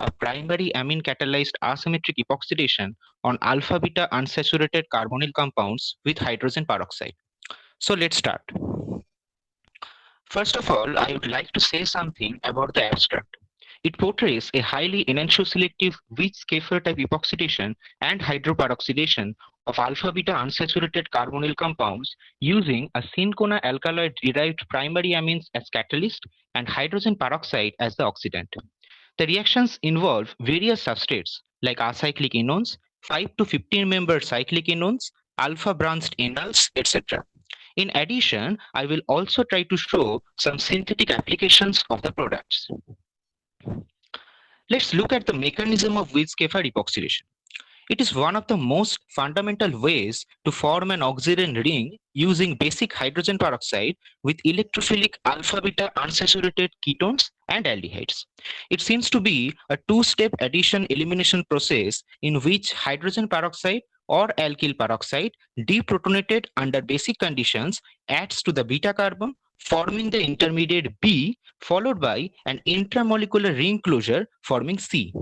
a primary amine catalyzed asymmetric epoxidation on alpha beta unsaturated carbonyl compounds with hydrogen peroxide. So let's start. First of all, I would like to say something about the abstract. It portrays a highly enantioselective Weizsäcker type epoxidation and hydroperoxidation of alpha beta unsaturated carbonyl compounds using a cinchona alkaloid derived primary amines as catalyst and hydrogen peroxide as the oxidant. The reactions involve various substrates like acyclic enones, 5 to 15 member cyclic enones, alpha branched enals, etc. In addition, I will also try to show some synthetic applications of the products. Let's look at the mechanism of Weizsäcker epoxidation. It is one of the most fundamental ways to form an oxygen ring using basic hydrogen peroxide with electrophilic alpha beta unsaturated ketones and aldehydes. It seems to be a two-step addition elimination process in which hydrogen peroxide or alkyl peroxide deprotonated under basic conditions adds to the beta carbon, forming the intermediate B, followed by an intramolecular ring closure forming C.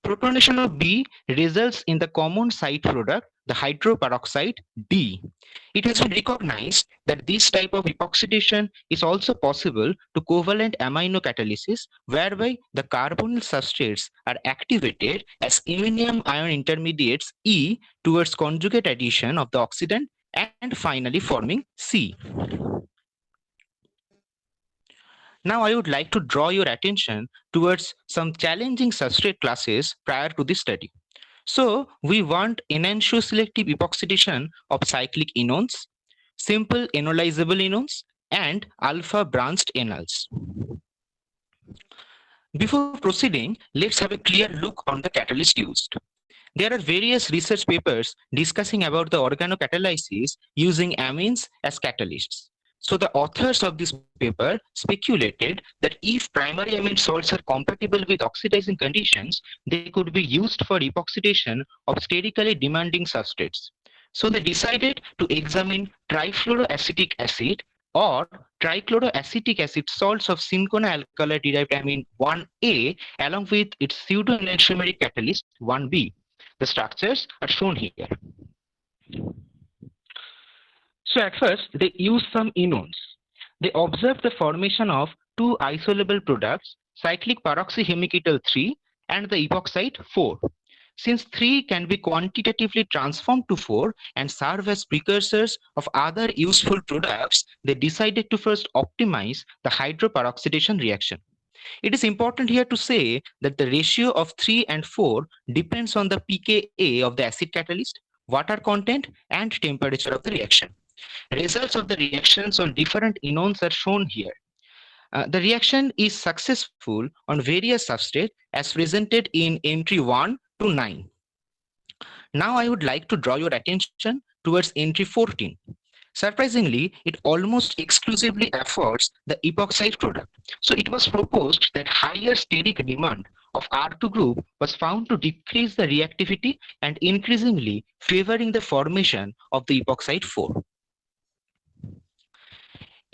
Protonation of B results in the common side product, the hydroperoxide D. It has been recognized that this type of epoxidation is also possible to covalent amino catalysis, whereby the carbonyl substrates are activated as iminium ion intermediates E towards conjugate addition of the oxidant and finally forming C. Now I would like to draw your attention towards some challenging substrate classes prior to this study. So we want enantioselective epoxidation of cyclic enones, simple enolizable enones, and alpha branched enals. Before proceeding, let's have a clear look on the catalyst used. There are various research papers discussing about the organocatalysis using amines as catalysts. So the authors of this paper speculated that if primary amine salts are compatible with oxidizing conditions, they could be used for epoxidation of sterically demanding substrates. So they decided to examine trifluoroacetic acid or trichloroacetic acid salts of cinchona alkali derived amine 1A along with its pseudo-enantiomeric catalyst 1B. The structures are shown here. So at first, they use some enones. They observe the formation of two isolable products, cyclic peroxyhemiketal 3 and the epoxide 4. Since 3 can be quantitatively transformed to 4 and serve as precursors of other useful products, they decided to first optimize the hydroperoxidation reaction. It is important here to say that the ratio of 3 and 4 depends on the pKa of the acid catalyst, water content, and temperature of the reaction. Results of the reactions on different enones are shown here. The reaction is successful on various substrates as presented in entry 1 to 9. Now I would like to draw your attention towards entry 14. Surprisingly, it almost exclusively affords the epoxide product. So it was proposed that higher steric demand of R2 group was found to decrease the reactivity and increasingly favoring the formation of the epoxide 4.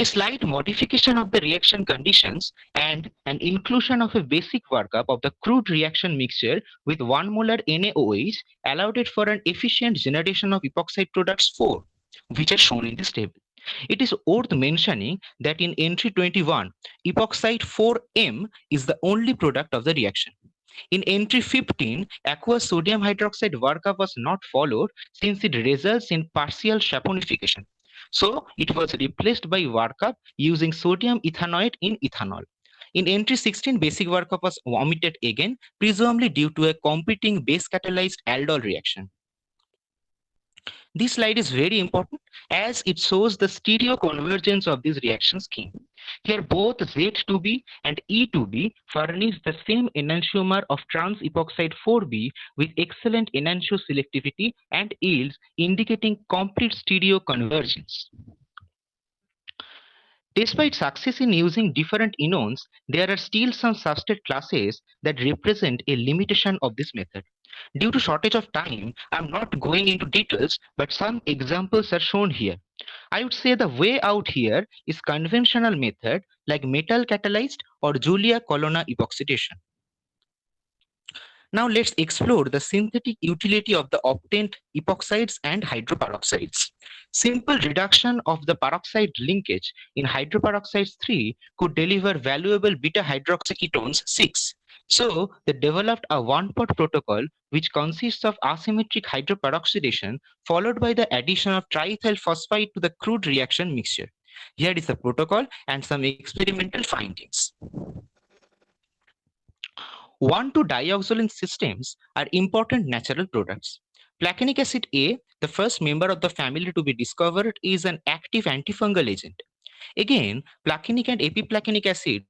A slight modification of the reaction conditions and an inclusion of a basic workup of the crude reaction mixture with 1 molar NaOH allowed it for an efficient generation of epoxide products 4, which are shown in this table. It is worth mentioning that in entry 21, epoxide 4M is the only product of the reaction. In entry 15, aqueous sodium hydroxide workup was not followed since it results in partial saponification. So it was replaced by workup using sodium ethanoate in ethanol. In entry 16, basic workup was omitted again, presumably due to a competing base catalyzed aldol reaction. This slide is very important as it shows the stereo convergence of this reaction scheme. Here both Z2B and E2B furnish the same enantiomer of trans epoxide 4B with excellent enantio selectivity and yields indicating complete stereo convergence. Despite success in using different enones, there are still some substrate classes that represent a limitation of this method. Due to shortage of time, I'm not going into details, but some examples are shown here. I would say the way out here is conventional method like metal catalyzed or Julia Colonna epoxidation. Now let's explore the synthetic utility of the obtained epoxides and hydroperoxides. Simple reduction of the peroxide linkage in hydroperoxides 3 could deliver valuable beta hydroxyketones 6. So they developed a one-pot protocol which consists of asymmetric hydroperoxidation followed by the addition of triethyl phosphide to the crude reaction mixture. Here is the protocol and some experimental findings. 1,2-dioxolane systems are important natural products. Placanic acid A, the first member of the family to be discovered, is an active antifungal agent. Again, placanic and epiplacanic acids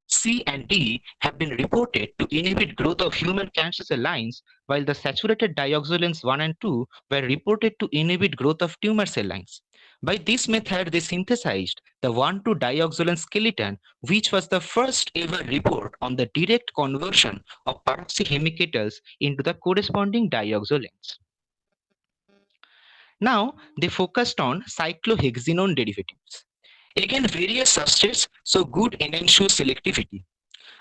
C and D have been reported to inhibit growth of human cancer cell lines, while the saturated dioxolanes 1 and 2 were reported to inhibit growth of tumor cell lines. By this method, they synthesized the 1,2-dioxolane skeleton, which was the first ever report on the direct conversion of peroxyhemiketals into the corresponding dioxolanes. Now, they focused on cyclohexenone derivatives. Again, various substrates show good enantiomer selectivity.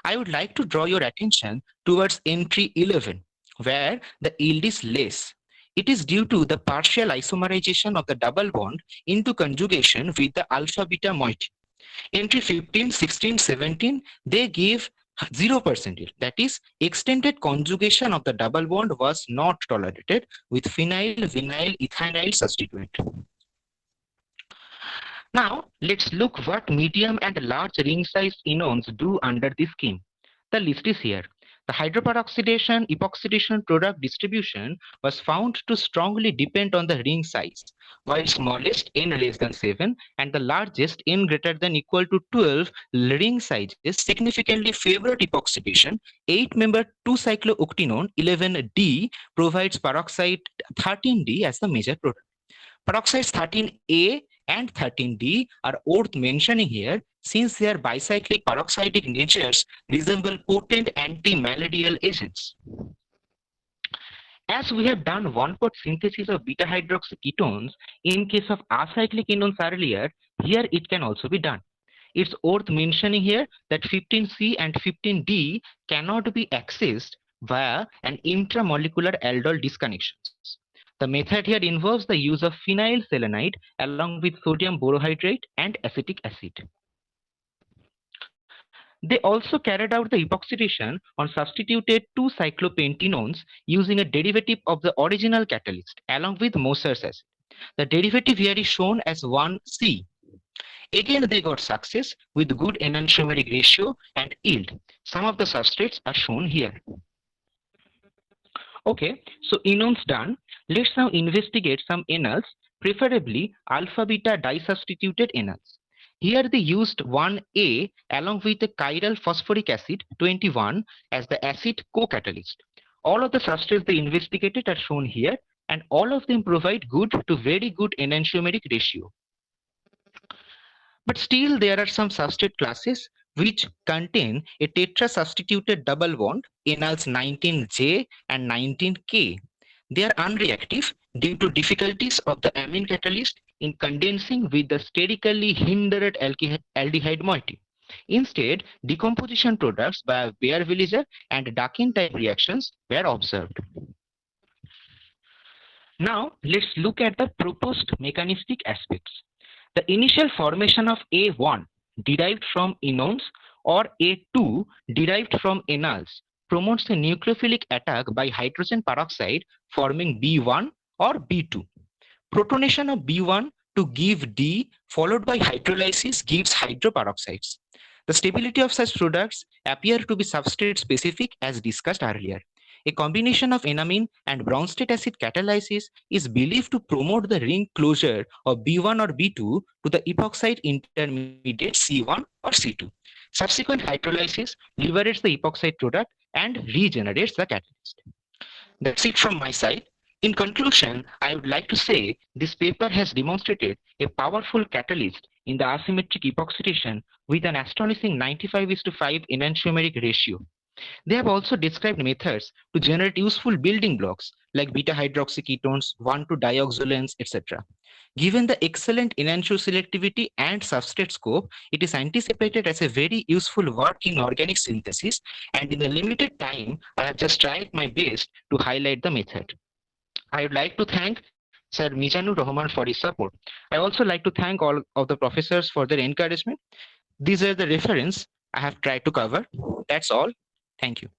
I would like to draw your attention towards entry 11, where the yield is less. It is due to the partial isomerization of the double bond into conjugation with the alpha-beta moiety. Entry 15, 16, 17, they gave 0% yield. That is, extended conjugation of the double bond was not tolerated with phenyl, vinyl, ethinyl substituent. Now, let's look what medium and large ring-sized enones do under this scheme. The list is here. The hydroperoxidation epoxidation product distribution was found to strongly depend on the ring size, while smallest n less than 7 and the largest n greater than equal to 12 ring sizes significantly favored epoxidation. 8-member 2-cyclooctenone 11D provides peroxide 13D as the major product. Peroxides 13A and 13D are worth mentioning here since their bicyclic peroxidic natures resemble potent anti-malarial agents. As we have done one-pot synthesis of beta hydroxyketones in case of acyclic enones earlier, here it can also be done. It's worth mentioning here that 15C and 15D cannot be accessed via an intramolecular aldol disconnections. The method here involves the use of phenylselenide along with sodium borohydride and acetic acid. They also carried out the epoxidation on substituted 2-cyclopentenones using a derivative of the original catalyst along with Moser's acid. The derivative here is shown as 1C. Again, they got success with good enantiomeric ratio and yield. Some of the substrates are shown here. Okay, so enones done. Let's now investigate some enals, preferably alpha-beta disubstituted enals. Here they used 1A along with the chiral phosphoric acid 21 as the acid co-catalyst. All of the substrates they investigated are shown here, and all of them provide good to very good enantiomeric ratio. But still there are some substrate classes which contain a tetra-substituted double bond, enals 19J and 19K. They are unreactive due to difficulties of the amine catalyst in condensing with the sterically hindered aldehyde moiety. Instead, decomposition products by Baeyer-Villiger and Dakin type reactions were observed. Now, let's look at the proposed mechanistic aspects. The initial formation of A1 derived from enones or A2 derived from enals promotes a nucleophilic attack by hydrogen peroxide forming B1 or B2. Protonation of B1 to give D followed by hydrolysis gives hydroperoxides. The stability of such products appear to be substrate specific as discussed earlier. A combination of enamine and Brownstedt acid catalysis is believed to promote the ring closure of B1 or B2 to the epoxide intermediate C1 or C2. Subsequent hydrolysis liberates the epoxide product and regenerates the catalyst. That's it from my side. In conclusion, I would like to say this paper has demonstrated a powerful catalyst in the asymmetric epoxidation with an astonishing 95:5 enantiomeric ratio. They have also described methods to generate useful building blocks like beta-hydroxyketones, 1,2-dioxolanes, etc. Given the excellent enantiomer selectivity and substrate scope, it is anticipated as a very useful work in organic synthesis, and in the limited time, I have just tried my best to highlight the method. I would like to thank Sir Mizanur Rahman for his support. I also like to thank all of the professors for their encouragement. These are the reference I have tried to cover. That's all. Thank you.